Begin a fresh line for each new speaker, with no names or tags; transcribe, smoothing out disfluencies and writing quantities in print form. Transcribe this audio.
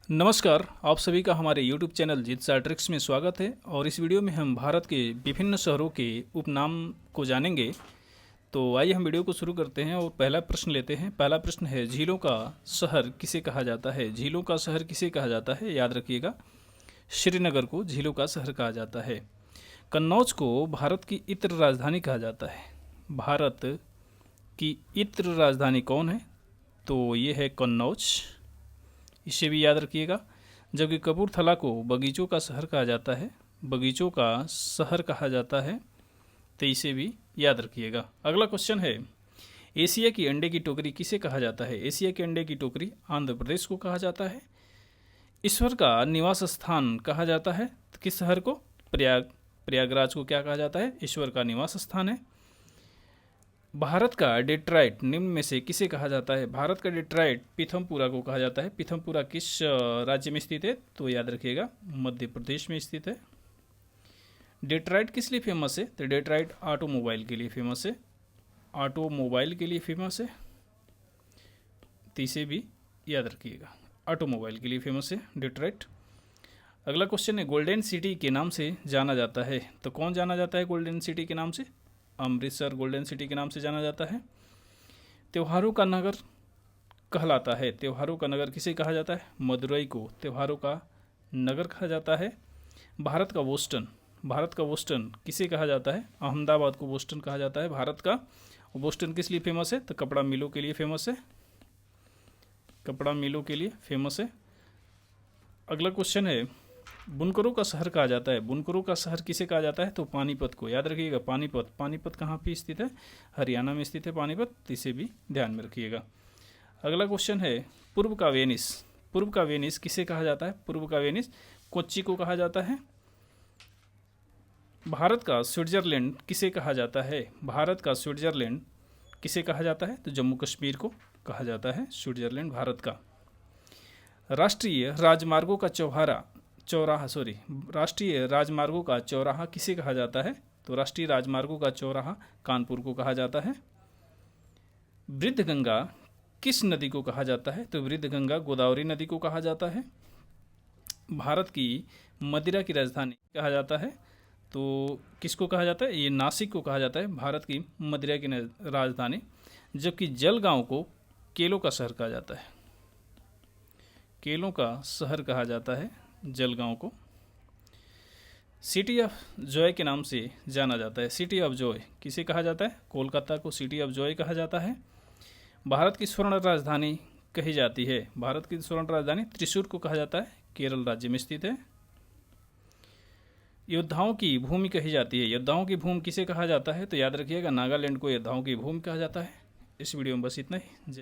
नमस्कार, आप सभी का हमारे YouTube चैनल जीत ट्रिक्स में स्वागत है। और इस वीडियो में हम भारत के विभिन्न शहरों के उपनाम को जानेंगे। तो आइए हम वीडियो को शुरू करते हैं और पहला प्रश्न लेते हैं। पहला प्रश्न है, झीलों का शहर किसे कहा जाता है? झीलों का शहर किसे कहा जाता है? याद रखिएगा, श्रीनगर को झीलों का शहर कहा जाता है। कन्नौज को भारत की इत्र राजधानी कहा जाता है। भारत की इत्र राजधानी कौन है? तो ये है कन्नौज, इसे भी याद रखिएगा। जबकि कपूरथला को बगीचों का शहर कहा जाता है, बगीचों का शहर कहा जाता है, तो इसे भी याद रखिएगा। अगला क्वेश्चन है, एशिया की अंडे की टोकरी किसे कहा जाता है? एशिया के अंडे की टोकरी आंध्र प्रदेश को कहा जाता है। ईश्वर का निवास स्थान कहा जाता है तो किस शहर को? प्रयागराज को क्या कहा जाता है? ईश्वर का निवास स्थान है। भारत का डेट्राइट निम्न में से किसे कहा जाता है? भारत का डेट्राइट पीथमपुरा को कहा जाता है। पीथमपुरा किस राज्य में स्थित है? तो याद रखिएगा, मध्य प्रदेश में स्थित है। डेट्राइट किस लिए फेमस है? तो डेट्राइट ऑटोमोबाइल के लिए फेमस है, ऑटोमोबाइल के लिए फेमस है, तो इसे भी याद रखिएगा, ऑटोमोबाइल के लिए फेमस है डेट्राइट। अगला क्वेश्चन है, गोल्डन सिटी के नाम से जाना जाता है, तो कौन जाना जाता है गोल्डन सिटी के नाम से? अमृतसर गोल्डन सिटी के नाम से जाना जाता है। त्योहारों का नगर कहलाता है, त्योहारों का नगर किसे कहा जाता है? मदुरई को त्योहारों का नगर कहा जाता है। भारत का बोस्टन, भारत का बोस्टन किसे कहा जाता है? अहमदाबाद को बोस्टन कहा जाता है भारत का। बोस्टन किस लिए फेमस है? तो कपड़ा मिलों के लिए फेमस है, कपड़ा मिलों के लिए फेमस है। अगला क्वेश्चन है, बुनकरों का शहर कहा जाता है, बुनकरों का शहर किसे कहा जाता है? तो पानीपत को। याद रखिएगा, पानीपत, पानीपत कहाँ पे स्थित है? हरियाणा में स्थित है पानीपत, तो इसे भी ध्यान में रखिएगा। अगला क्वेश्चन है, पूर्व का वेनिस, पूर्व का वेनिस किसे कहा जाता है? पूर्व का वेनिस कोच्चि को कहा जाता है। भारत का स्विट्जरलैंड किसे कहा जाता है? भारत का स्विट्जरलैंड किसे कहा जाता है? तो जम्मू कश्मीर को कहा जाता है स्विट्जरलैंड भारत का। राष्ट्रीय राजमार्गों का राष्ट्रीय राजमार्गों का चौराहा किसे कहा जाता है? तो राष्ट्रीय राजमार्गों का चौराहा कानपुर को कहा जाता है। वृद्ध गंगा किस नदी को कहा जाता है? तो वृद्ध गंगा गोदावरी नदी को कहा जाता है। भारत की मदिरा की राजधानी कहा जाता है, तो किसको कहा जाता है? ये नासिक को कहा जाता है भारत की मदिरा की राजधानी। जबकि जलगांव को केलों का शहर कहा जाता है, केलों का शहर कहा जाता है जलगांव को। सिटी ऑफ जॉय के नाम से जाना जाता है, सिटी ऑफ जॉय किसे कहा जाता है? कोलकाता को सिटी ऑफ जॉय कहा जाता है। भारत की स्वर्ण राजधानी कही जाती है, भारत की स्वर्ण राजधानी त्रिशूर को कहा जाता है, केरल राज्य में स्थित है। योद्धाओं की भूमि कही जाती है, योद्धाओं की भूमि किसे कहा जाता है? तो याद रखिएगा, नागालैंड को योद्धाओं की भूमि कहा जाता है। इस वीडियो में बस इतना ही।